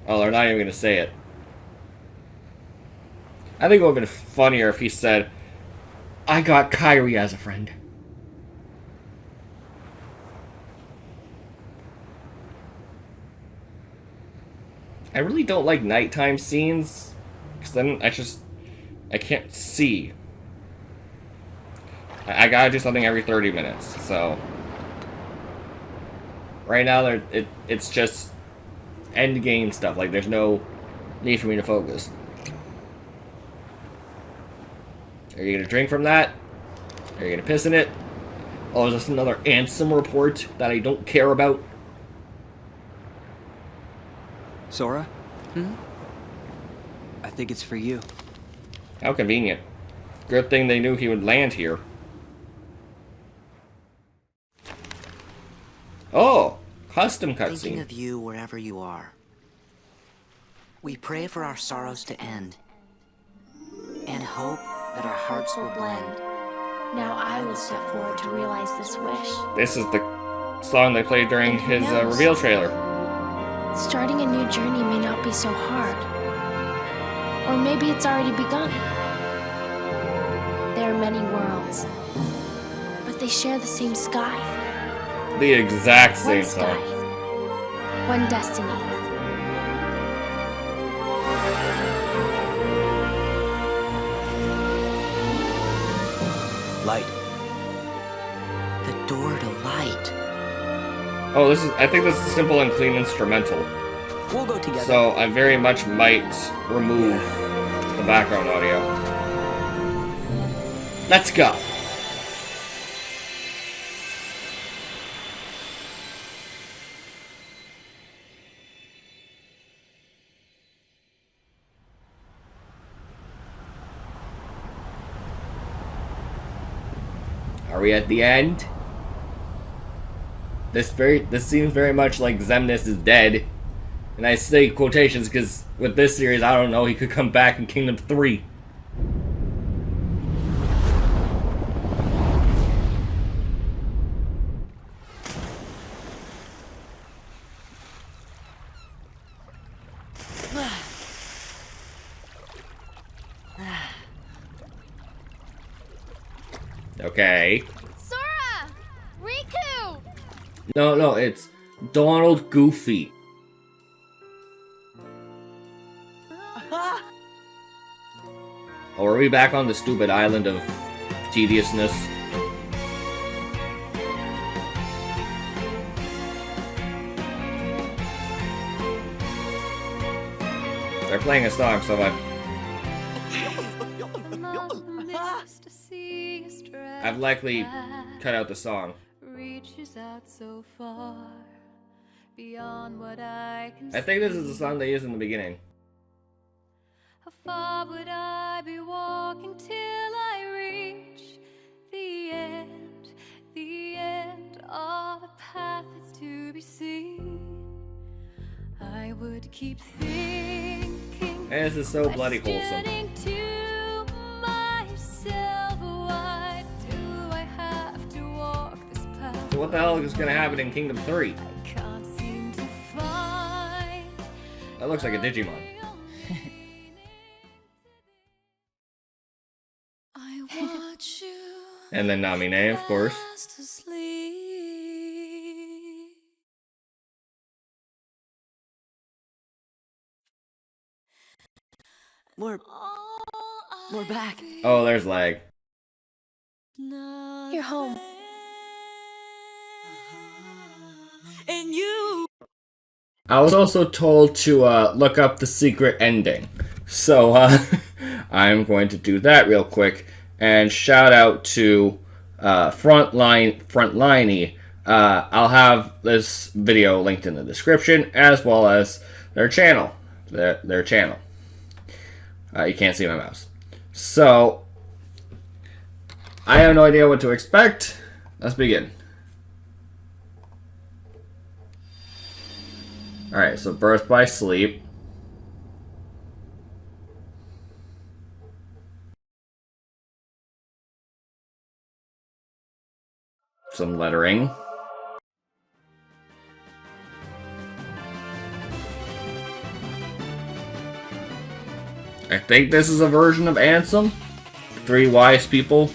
Oh, they're not even gonna say it. I think it would have been funnier if he said, I got Kyrie as a friend. I really don't like nighttime scenes, because then I can't see. I gotta do something every 30 minutes, so. Right now, it's just end game stuff. Like, there's no need for me to focus. Are you gonna drink from that? Are you gonna piss in it? Oh, is this another Ansem report that I don't care about? Sora? I think it's for you. How convenient. Good thing they knew he would land here. Oh! Custom Thinking cutscene. of you wherever you are. We pray for our sorrows to end, and hope that our hearts will blend. Now I will step forward to realize this wish. This is the song they played during And who his knows? reveal trailer. Starting a new journey may not be so hard. Or maybe it's already begun. There are many worlds, but they share the same sky. The exact same One sky, song. one destiny. Light. The door to light. Oh, I think this is a simple and clean instrumental. We'll go together. So I very much might remove the background audio. Let's go. Are we at the end? This seems very much like Xemnas is dead. And I say quotations because with this series, I don't know, he could come back in Kingdom 3. Okay. Sora! Riku! No, it's Donald Goofy. Oh, are we back on the stupid island of tediousness? They're playing a song, so I've likely cut out the song. Reaches out so far beyond what I can I think this is the song they used in the beginning. How far would I be walking till I reach the end of a path that's to be seen? I would keep thinking. And this is so bloody wholesome. questioning to myself, why do I have to walk this path? So what the hell is gonna happen in Kingdom 3? I can't seem to find. That looks like a Digimon. I watch you And then Namine, of course. fast asleep. We're back. Oh, there's lag. You're home. And you. I was also told to look up the secret ending. So I'm going to do that real quick. And shout out to Frontliney. I'll have this video linked in the description, as well as their channel. Their channel. You can't see my mouse. So, I have no idea what to expect. Let's begin. Alright, so birth by sleep. Some lettering. I think this is a version of Ansem. Three wise people.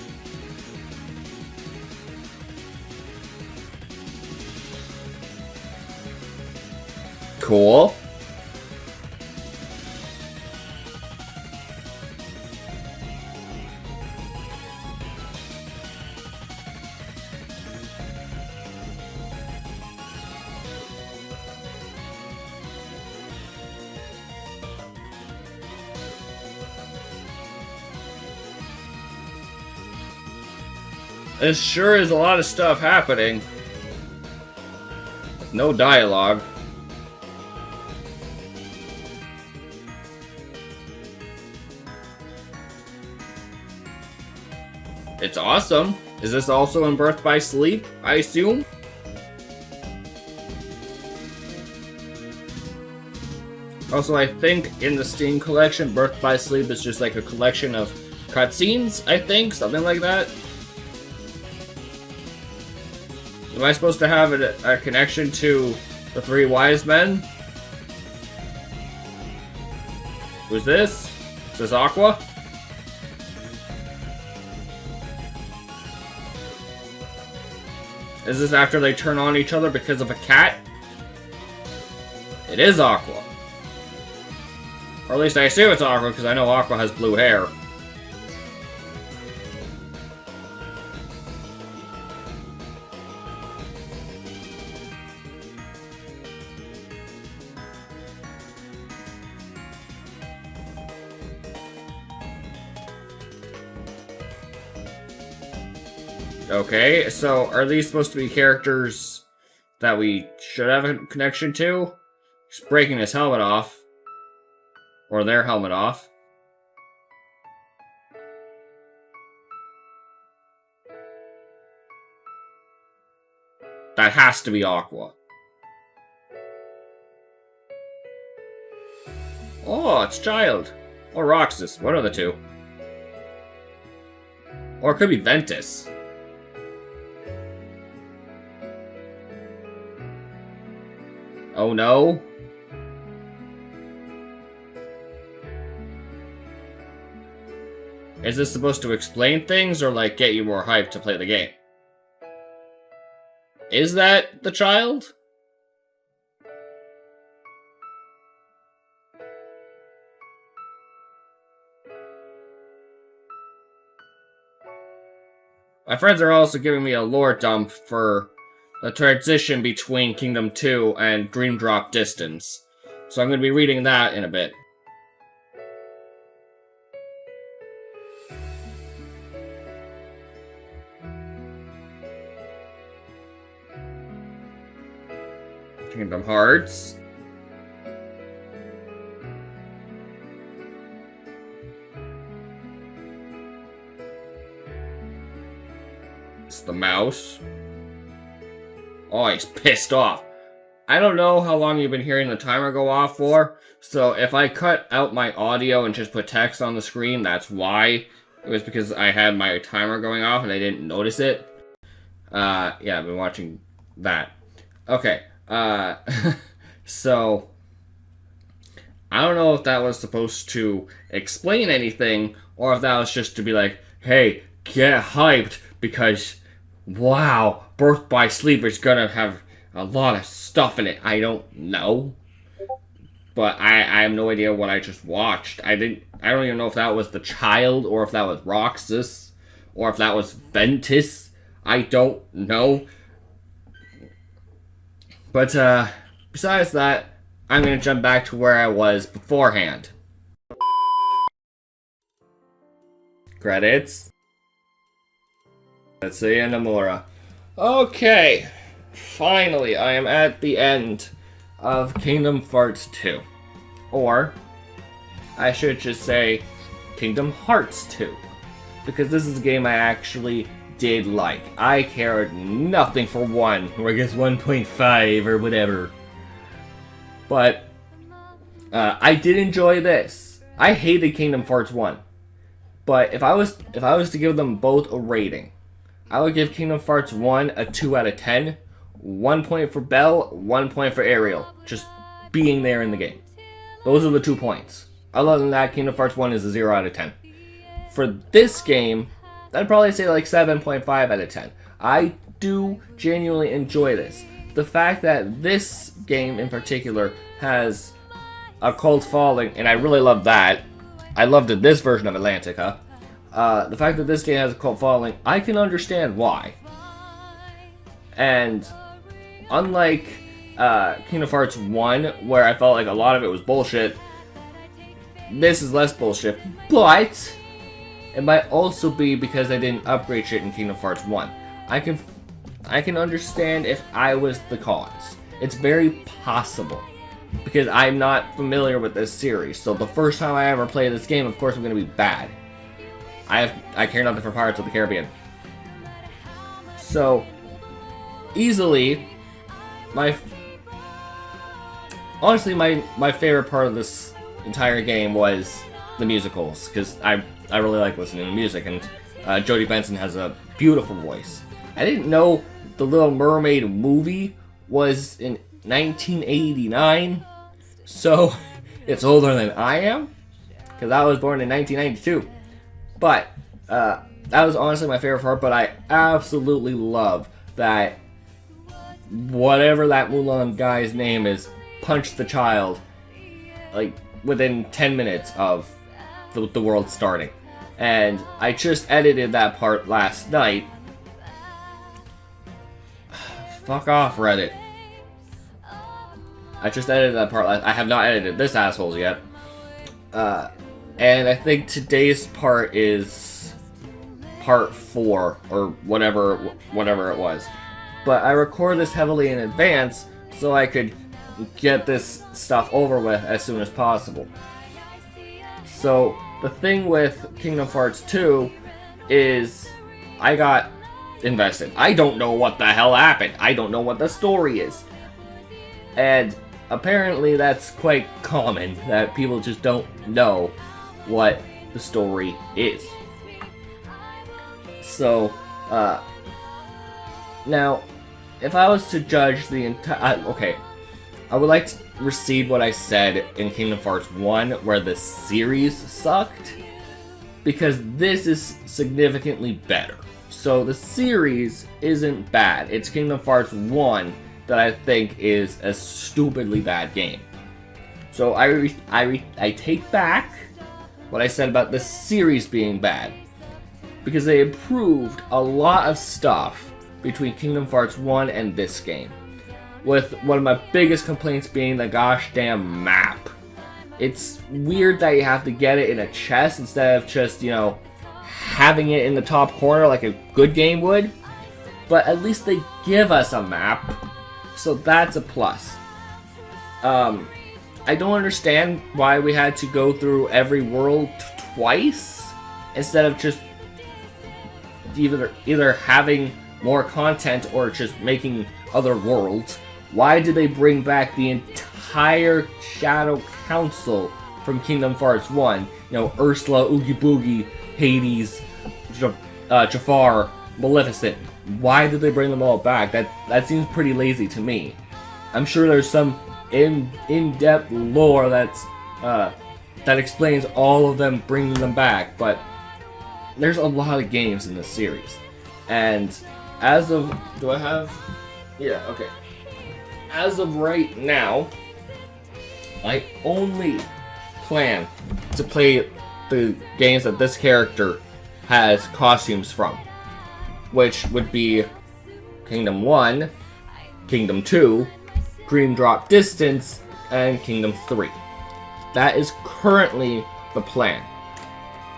Cool. There sure is a lot of stuff happening. No dialogue. It's awesome. Is this also in Birth by Sleep, I assume? Also, I think in the Steam collection, Birth by Sleep is just like a collection of cutscenes, I think, something like that. Am I supposed to have a connection to the Three Wise Men? Who's this? Is this Aqua? Is this after they turn on each other because of a cat? It is Aqua. Or at least I assume it's Aqua because I know Aqua has blue hair. Okay, so are these supposed to be characters that we should have a connection to? He's breaking his helmet off. Or their helmet off. That has to be Aqua. Oh, it's Child. Or Roxas, one of the two. Or it could be Ventus. Oh no. Is this supposed to explain things or like get you more hyped to play the game? Is that the child? My friends are also giving me a lore dump for the transition between Kingdom 2 and Dream Drop Distance. So I'm going to be reading that in a bit. Kingdom Hearts. It's the mouse. Oh, he's pissed off. I don't know how long you've been hearing the timer go off for, so if I cut out my audio and just put text on the screen, that's why. It was because I had my timer going off and I didn't notice it. Yeah, I've been watching that. Okay. So, I don't know if that was supposed to explain anything, or if that was just to be like, hey, get hyped, because, wow, Birth by Sleep is gonna have a lot of stuff in it. I don't know. But I have no idea what I just watched. I don't even know if that was the child, or if that was Roxas, or if that was Ventus. I don't know. But, besides that, I'm going to jump back to where I was beforehand. Credits. Let's see, Nomura. Okay. Finally, I am at the end of Kingdom Hearts 2. Or, I should just say, Kingdom Hearts 2. Because this is a game I actually did like. I cared nothing for 1, or I guess 1.5 or whatever. But I did enjoy this. I hated Kingdom Hearts 1. But if I was to give them both a rating, I would give Kingdom Hearts 1 a 2 out of 10. 1 point for Belle, 1 point for Ariel. Just being there in the game. Those are the 2 points. other than that, Kingdom Hearts 1 is a 0 out of 10. For this game, I'd probably say like 7.5 out of 10. I do genuinely enjoy this. The fact that this game in particular has a cult following, and I really love that. I loved this version of Atlantica. The fact that this game has a cult following, I can understand why. And unlike Kingdom Hearts 1, where I felt like a lot of it was bullshit, this is less bullshit, but it might also be because I didn't upgrade shit in Kingdom Hearts 1. I can understand if I was the cause. It's very possible, because I'm not familiar with this series. So the first time I ever play this game, of course I'm going to be bad. I care nothing for Pirates of the Caribbean. So, easily, honestly, my favorite part of this entire game was the musicals, because I really like listening to music, and Jodie Benson has a beautiful voice. I didn't know The Little Mermaid movie was in 1989, so it's older than I am, because I was born in 1992. But that was honestly my favorite part, but I absolutely love that whatever that Mulan guy's name is punched the child like within 10 minutes of the world starting. And I just edited that part last night. Fuck off, Reddit. I just edited that part. I have not edited this assholes yet. And I think today's part is part 4 or whatever it was. But I record this heavily in advance so I could get this stuff over with as soon as possible. So the thing with Kingdom Hearts 2 is I got invested. I don't know what the hell happened. I don't know what the story is. And apparently that's quite common, that people just don't know what the story is. So, now, if I was to judge the entire... okay, I would like to recede what I said in Kingdom Hearts 1, where the series sucked, because this is significantly better. So the series isn't bad. It's Kingdom Hearts 1 that I think is a stupidly bad game. So I take back what I said about the series being bad, because they improved a lot of stuff between Kingdom Hearts 1 and this game, with one of my biggest complaints being the gosh damn map. It's weird that you have to get it in a chest instead of just, you know, having it in the top corner like a good game would, but at least they give us a map, so that's a plus. I don't understand why we had to go through every world twice instead of just either having more content or just making other worlds. Why did they bring back the entire Shadow Council from Kingdom Hearts 1? You know, Ursula, Oogie Boogie, Hades, Jafar, Maleficent. Why did they bring them all back? That seems pretty lazy to me. I'm sure there's some in-depth lore that's that explains all of them bringing them back, but there's a lot of games in this series. And as of... do I have... yeah, okay. As of right now, I only plan to play the games that this character has costumes from, which would be Kingdom 1, Kingdom 2, Dream Drop Distance, and Kingdom 3. That is currently the plan.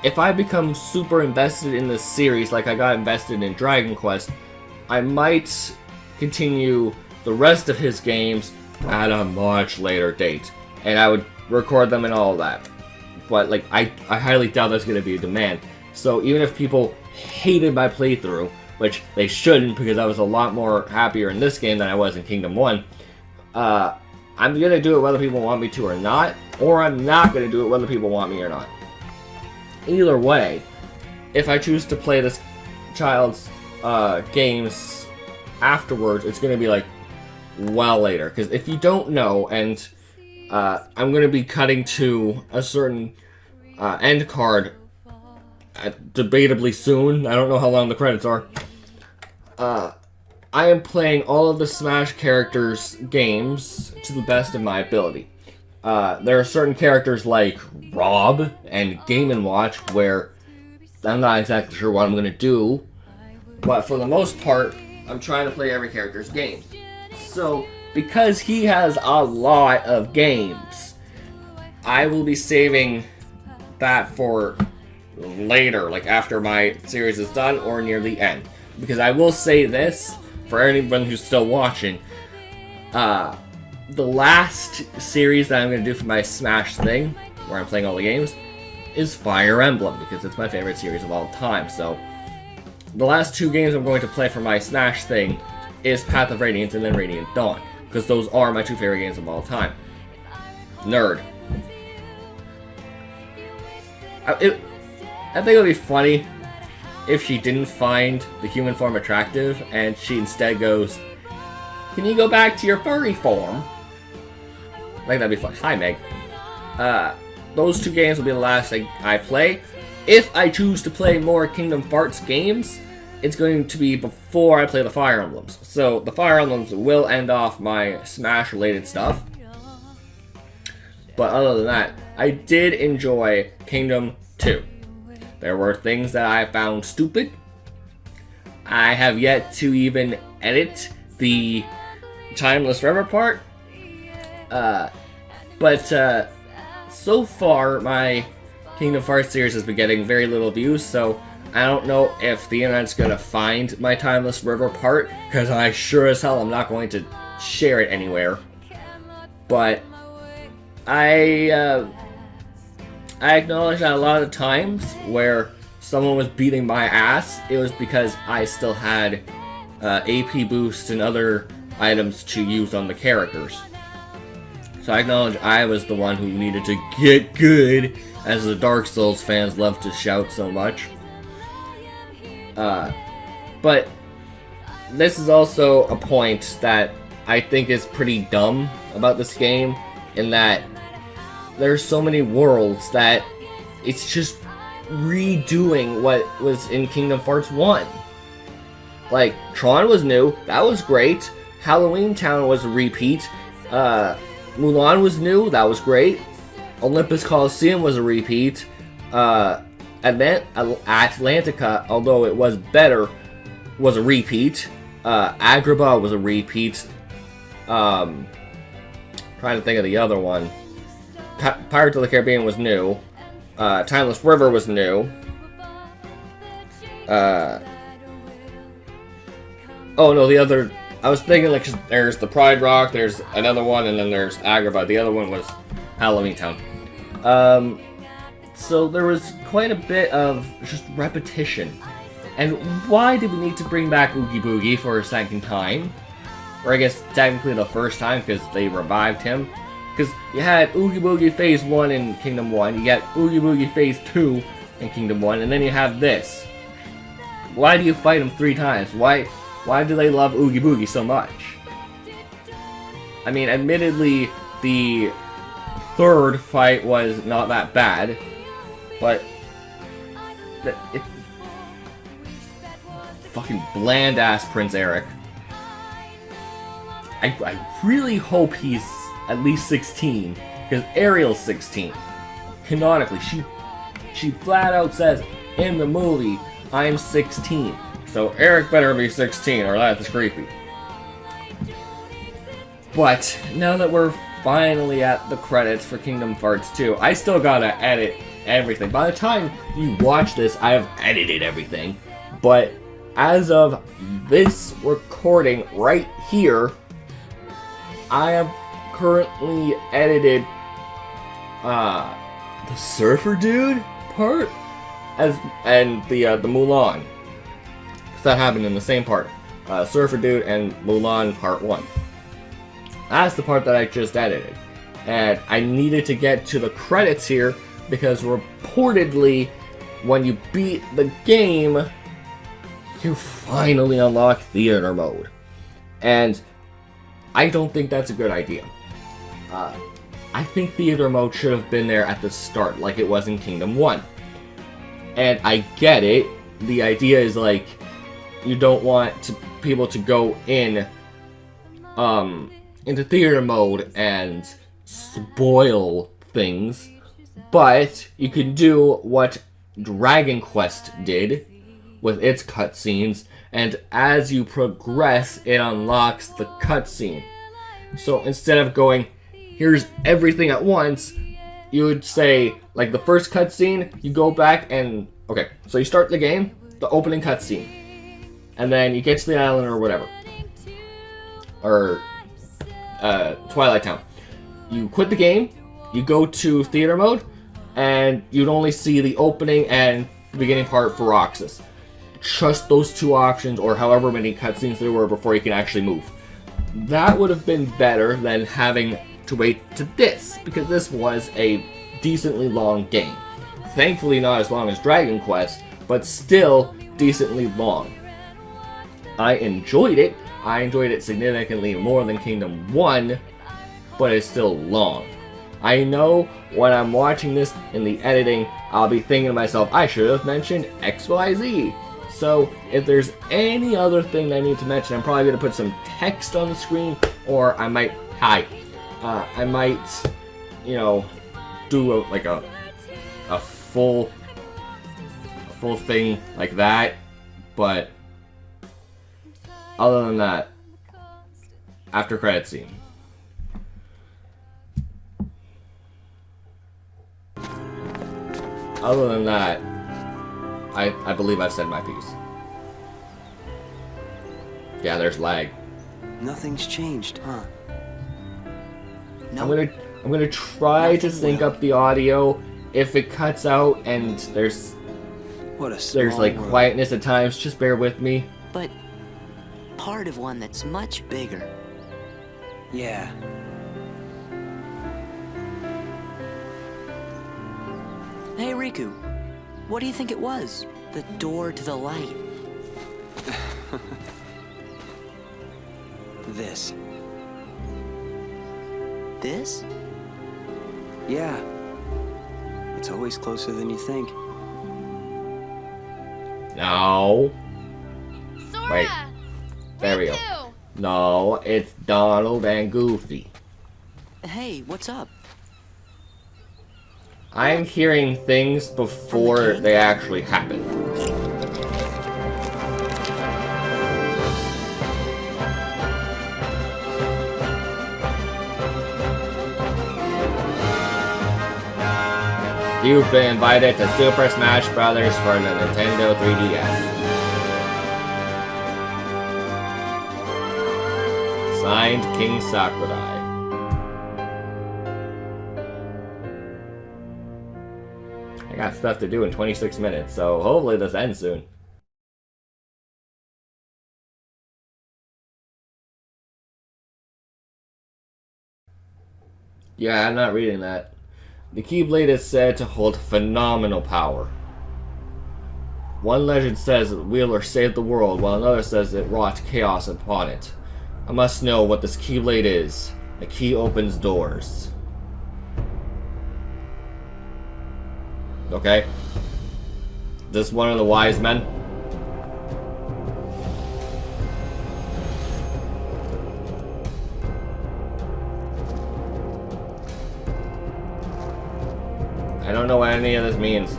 If I become super invested in this series like I got invested in Dragon Quest, I might continue the rest of his games at a much later date, and I would record them and all of that. But like, I highly doubt there's going to be a demand. So even if people hated my playthrough, which they shouldn't, because I was a lot more happier in this game than I was in Kingdom 1, I'm going to do it whether people want me to or not, or I'm not going to do it whether people want me or not. Either way, if I choose to play this child's games afterwards, it's going to be like well later. Because if you don't know, and I'm going to be cutting to a certain end card debatably soon. I don't know how long the credits are. I am playing all of the Smash characters' games to the best of my ability. There are certain characters like Rob and Game & Watch where I'm not exactly sure what I'm going to do, but for the most part, I'm trying to play every character's games. So, because he has a lot of games, I will be saving that for later, like after my series is done or near the end. Because I will say this, for anyone who's still watching, the last series that I'm going to do for my Smash thing, where I'm playing all the games, is Fire Emblem, because it's my favorite series of all time. So, the last 2 games I'm going to play for my Smash thing is Path of Radiance and then Radiant Dawn, because those are my 2 favorite games of all time. Nerd. I think it would be funny if she didn't find the human form attractive and she instead goes, "Can you go back to your furry form?" I think that'd be fun. Hi, Meg. Those 2 games will be the last thing I play. If I choose to play more Kingdom Hearts games, it's going to be before I play the Fire Emblems. So the Fire Emblems will end off my Smash-related stuff. But other than that, I did enjoy Kingdom 2. There were things that I found stupid. I have yet to even edit the Timeless River part. But so far, my Kingdom Hearts series has been getting very little views, so I don't know if the internet's gonna find my Timeless River part, because I sure as hell am not going to share it anywhere. But I acknowledge that a lot of times where someone was beating my ass, it was because I still had AP boosts and other items to use on the characters. So I acknowledge I was the one who needed to get good, as the Dark Souls fans love to shout so much. But this is also a point that I think is pretty dumb about this game, in that there's so many worlds that it's just redoing what was in Kingdom Hearts 1. Like, Tron was new, that was great. Halloween Town was a repeat. Mulan was new, that was great. Olympus Coliseum was a repeat. Atlantica, although it was better, was a repeat. Agrabah was a repeat. Trying to think of the other one. Pirates of the Caribbean was new. Timeless River was new. Oh no, the other... I was thinking, like, there's the Pride Rock, there's another one, and then there's Agrabah. The other one was Halloween Town. So there was quite a bit of just repetition. And why did we need to bring back Oogie Boogie for a second time? Or I guess technically the first time, because they revived him. Because you had Oogie Boogie Phase 1 in Kingdom 1, you got Oogie Boogie Phase 2 in Kingdom 1, and then you have this. Why do you fight him 3 times? Why do they love Oogie Boogie so much? I mean, admittedly, the 3rd fight was not that bad, but fucking bland-ass Prince Eric. I really hope he's at least 16, because Ariel's 16. Canonically, she flat out says in the movie, "I'm 16." So Eric better be 16, or that's creepy. But now that we're finally at the credits for Kingdom Hearts 2, I still gotta edit everything. By the time you watch this, I have edited everything. But as of this recording right here, I have currently edited the Surfer Dude part and the Mulan. That happened in the same part. Surfer Dude and Mulan Part 1. That's the part that I just edited. And I needed to get to the credits here because reportedly, when you beat the game, you finally unlock theater mode. And I don't think that's a good idea. I think theater mode should have been there at the start, like it was in Kingdom 1. And I get it. The idea is like, you don't want people to go in into theater mode and spoil things, but you can do what Dragon Quest did with its cutscenes, and as you progress, it unlocks the cutscene. So instead of going, here's everything at once, you would say, like the first cutscene, you go back and, okay, so you start the game, the opening cutscene, and then you get to the island or whatever, or Twilight Town. You quit the game, you go to theater mode, and you'd only see the opening and the beginning part for Roxas. Just those two options, or however many cutscenes there were before you can actually move. That would have been better than having to wait to this, because this was a decently long game. Thankfully not as long as Dragon Quest, but still decently long. I enjoyed it. I enjoyed it significantly more than Kingdom 1, but it's still long. I know when I'm watching this in the editing, I'll be thinking to myself, I should have mentioned XYZ. So if there's any other thing that I need to mention, I'm probably going to put some text on the screen, or I might type. I might, you know, do a full thing like that. But other than that, after credit scene. Other than that, I believe I've said my piece. Yeah, there's lag. Nothing's changed, huh? No. I'm gonna try to Nothing sync will. up the audio. If it cuts out and there's What a small like world. quietness at times, just bear with me. But part of one that's much bigger. Yeah. Hey, Riku. What do you think it was? The door to the light. This. This? Yeah. It's always closer than you think. No. Sora! Wait. There we go. Riku! No, it's Donald and Goofy. Hey, what's up? I'm hearing things before they actually happen. You've been invited to Super Smash Bros. For the Nintendo 3DS. Signed, King Sakurai. I got stuff to do in 26 minutes, so hopefully this ends soon. Yeah, I'm not reading that. The Keyblade is said to hold phenomenal power. One legend says that the wielder saved the world, while another says it wrought chaos upon it. I must know what this Keyblade is. A key opens doors. Okay. This one of the wise men? I don't know what any of this means.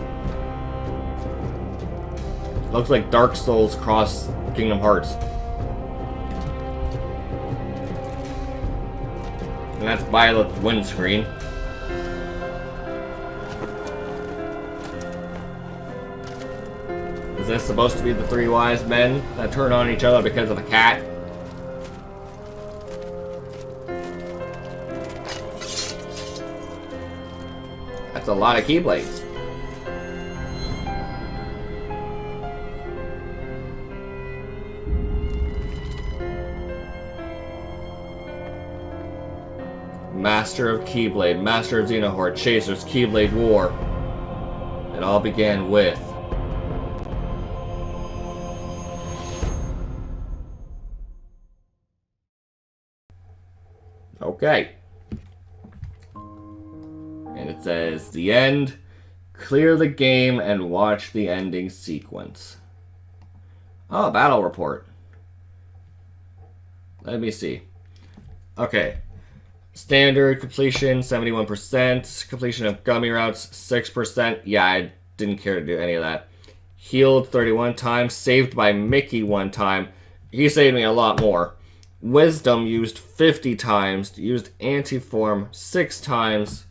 Looks like Dark Souls cross Kingdom Hearts. And that's Violet's windscreen. Is this supposed to be the three wise men that turn on each other because of a cat? That's a lot of Keyblades. Master of Keyblade, Master of Xenohorde, Chasers, Keyblade War. It all began with... Okay. It says, the end. Clear the game and watch the ending sequence. Oh, battle report. Let me see. Okay. Standard completion, 71%. Completion of gummy routes, 6%. Yeah, I didn't care to do any of that. Healed 31 times. Saved by Mickey 1 time. He saved me a lot more. Wisdom used 50 times. Used anti-form 6 times.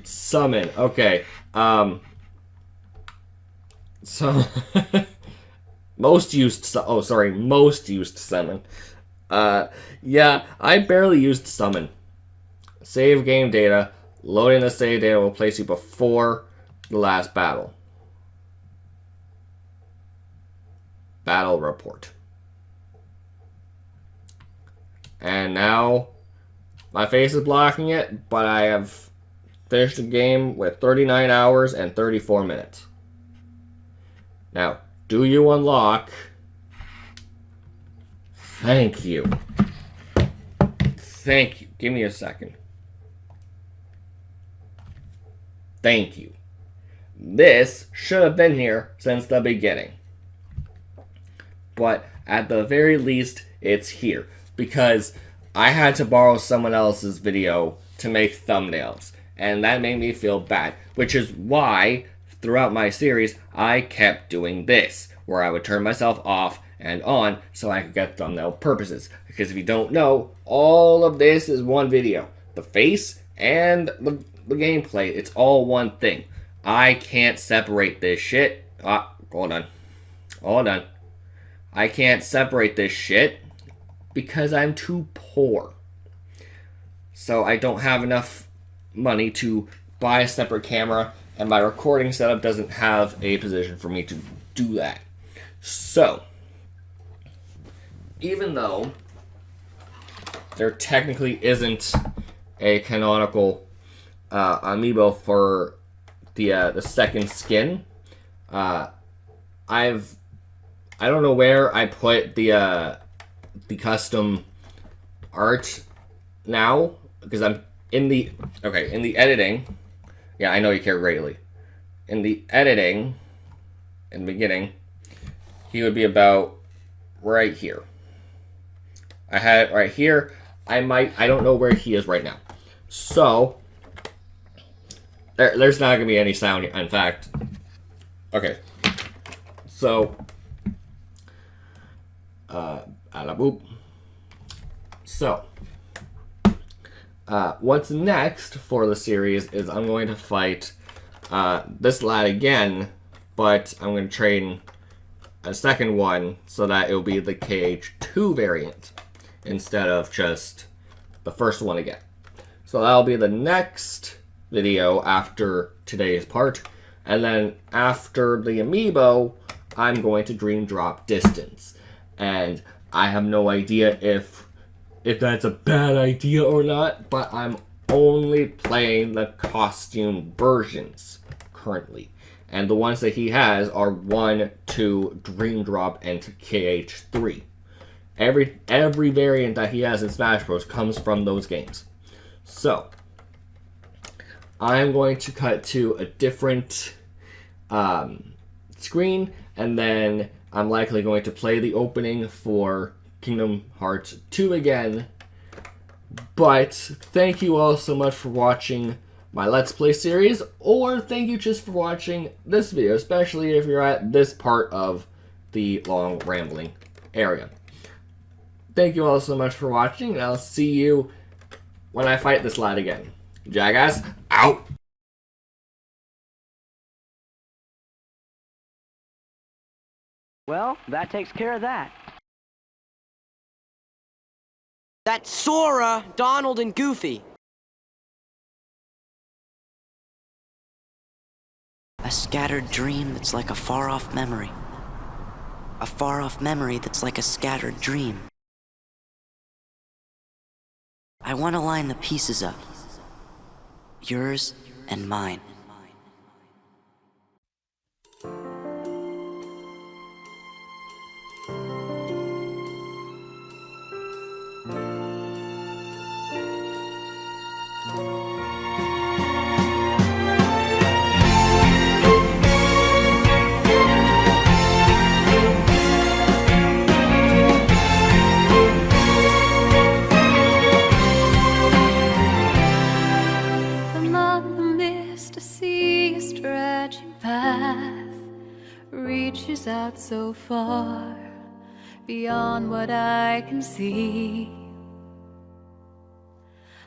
Summon. Okay. So most used summon. Yeah, I barely used summon. Save game data. Loading the save data will place you before the last battle. Battle report. And now my face is blocking it, but I have finished the game with 39 hours and 34 minutes. Now, do you unlock? Thank you. Thank you. Give me a second. Thank you. This should have been here since the beginning. But at the very least, it's here. Because I had to borrow someone else's video to make thumbnails. And that made me feel bad. Which is why, throughout my series, I kept doing this. Where I would turn myself off and on so I could get thumbnail purposes. Because if you don't know, all of this is one video. The face and the gameplay, it's all one thing. I can't separate this shit. Hold on. I can't separate this shit because I'm too poor. So I don't have enough money to buy a separate camera, and my recording setup doesn't have a position for me to do that. So, even though there technically isn't a canonical amiibo for the second skin, I don't know where I put the custom art now, because I'm in the editing. Yeah, I know you care greatly. In the editing, in the beginning, he would be about right here. I had it right here. I don't know where he is right now. So, there's not going to be any sound, in fact. Okay. So, boop. So, what's next for the series is I'm going to fight this lad again, but I'm going to train a second one so that it'll be the KH2 variant instead of just the first one again. So that'll be the next video after today's part, and then after the amiibo, I'm going to dream drop Distance, and I have no idea if that's a bad idea or not, but I'm only playing the costume versions currently. And the ones that he has are 1, 2, Dream Drop, and KH3. Every variant that he has in Smash Bros. Comes from those games. So, I'm going to cut to a different screen, and then I'm likely going to play the opening for Kingdom Hearts 2 again. But thank you all so much for watching my Let's Play series, or thank you just for watching this video, especially if you're at this part of the long rambling area. Thank you all so much for watching, and I'll see you when I fight this lad again. Jackass, out! Well, that takes care of that. That's Sora, Donald, and Goofy. A scattered dream that's like a far-off memory. A far-off memory that's like a scattered dream. I want to line the pieces up. Yours and mine. reach out so far beyond what I can see.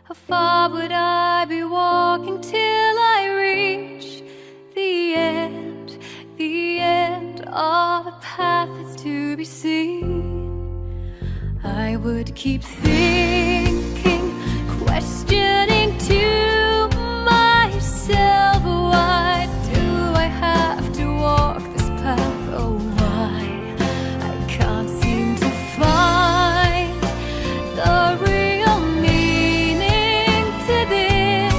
How far would I be walking till I reach the end of a path that's to be seen? I would keep thinking, questioning to myself, why do I have to walk this path? Oh, why? I can't seem to find the real meaning to this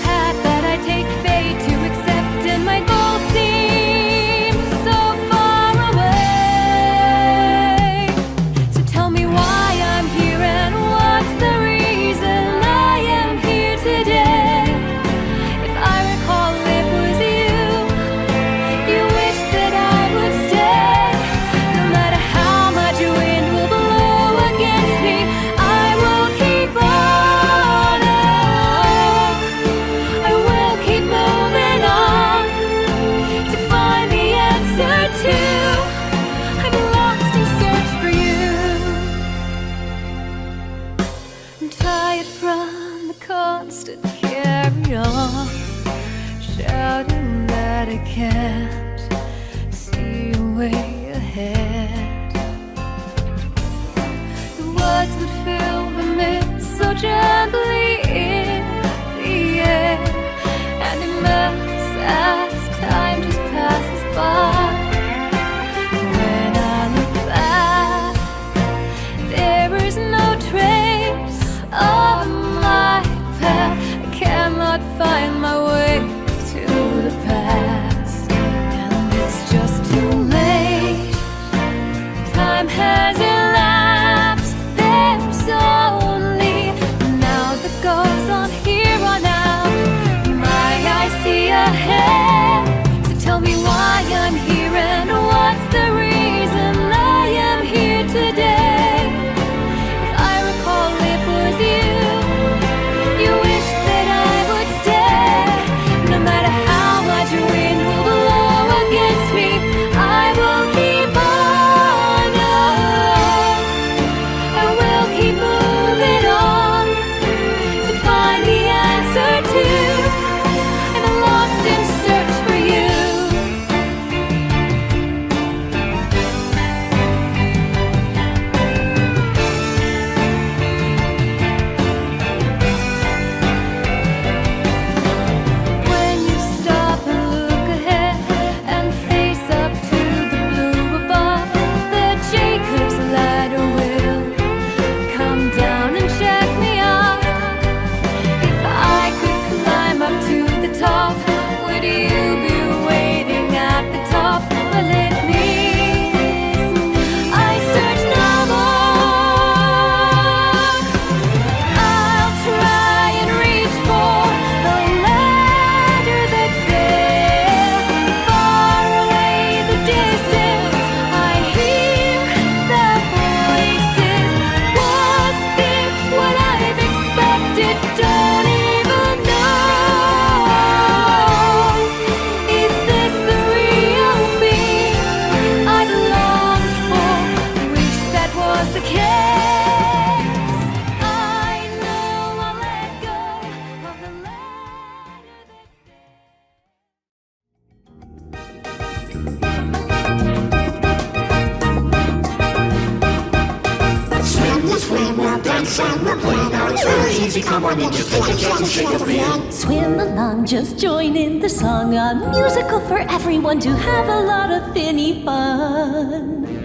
path that I take fate to accept, and my goal seems so far away. So tell me why I'm here and what's the reason I am here today. If I recall, it was you wished that I would stay. No matter how much wind will blow against me, I will keep on. I will keep moving on to find the answer to I'm lost in search for you. I'm tired from the constant carry on, shouting that I can't see a way ahead. The words would fill the midst so gently in the air, and it melts as time just passes by. When I look back, there is no trace of my path. I cannot find my way to the past, and it's just too late. Time has elapsed. There's only now that goes on here on out. My eyes see ahead. So tell me why I'm here and what's the reason I am here today. If I recall, it was you wished that I would stay. No matter how much wind will blow against me, I will keep on. I will keep moving on to find the answer to I'm lost in search for you. When you stop and look ahead and face up to the blue above, the Jacob's ladder will come down and check me out. If I could climb up to the top, would you be waiting at the top? Well, it means I search no more. I'll try and reach for the ladder that's there. Far away the distance, I hear the voices. Was this what I've expected? Don't even know. Is this the real me I'd longed for? Wish that was the case. I know I'll let go of the ladder that's Swim the swim, we'll dance and we'll play. Now it's really easy, come on in, just take a chance and shake a fin. Swim along, just join in the song. A musical for everyone to have a lot of finny fun.